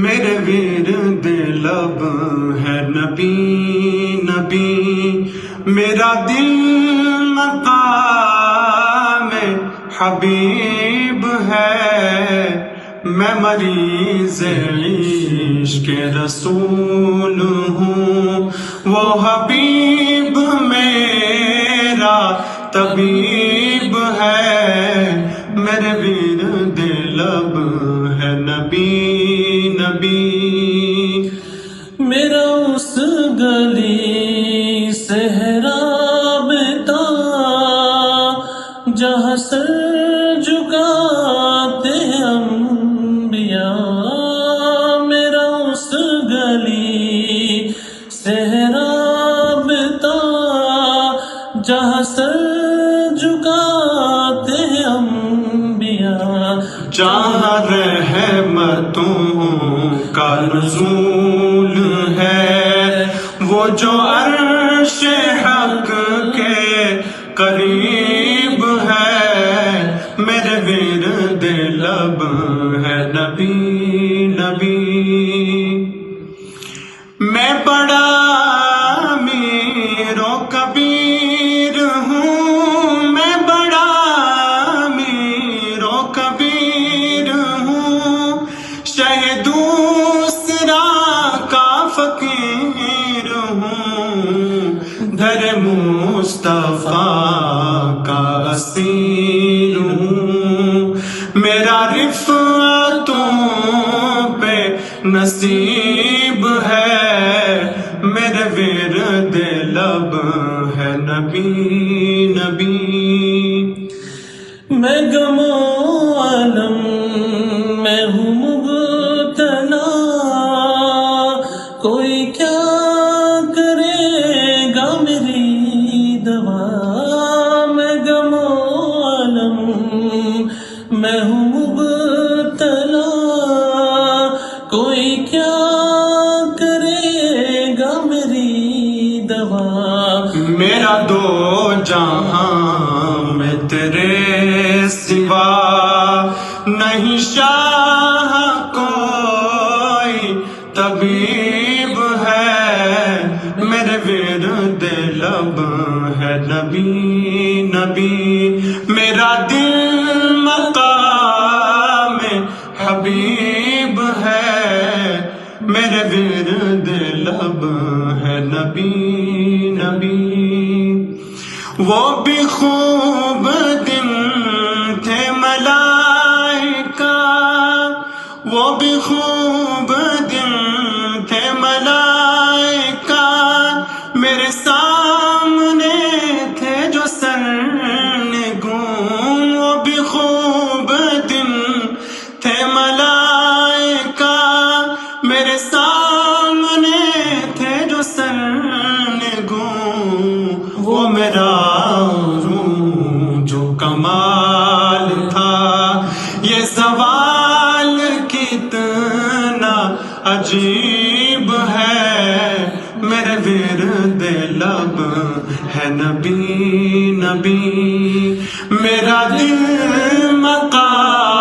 میرے ورد لب ہے نبی نبی، میرا دل مقام حبیب ہے، میں مریض عشق رسول ہوں، وہ حبیب میرا طبیب ہے، میرے ورد لب ہے نبی نبی۔ میرا اس گلی صحرابتا جہاں سر جھکاتے انبیاء، میرا اس گلی صحرابتا جہاں سر جھکاتے انبیاء، جہاں رحمتوں کا نزول ہے، وہ جو عرش حق کے قریب ہے، میرے ورد لب ہے نبی نبی۔ میں بڑا امیر و کبیر ہوں، میں بڑا امیر و کبیر ہوں، شہ دوسرا کا فقیر ہوں، در مصطفیٰ کا اسیر ہوں، میرا رفعتوں پہ نصیب ہے، میرے ورد لب ہے نبی نبی۔ میں غم و الم میں ہوں مبتلا، کوئی کیا کرے گا میری دوا، میں غم و الم میں ہوں مبتلا، کوئی کیا کرے گا میری دوا، میرا دو جہاں میں تیرے سوا نہیں شاہ کوئی طبیب ہے، میرے ورد لب ہے نبی نبی، میرا دل مقام حبیب ہے، میرے ورد لب ہے نبی نبی۔ وہ بھی خوب دن تھے ملائکہ، وہ بھی خوب دن تھے ملائکہ، میرے سامنے تھے جو سرنگوں، وہ بھی خوب دن تھے ملائکہ، میرے سامنے تھے جو سرنگوں، وہ میرا جو کمال تھا، یہ سوال کتنا عجیب ہے، میرے ورد لب ہے نبی نبی، میرا دل مقام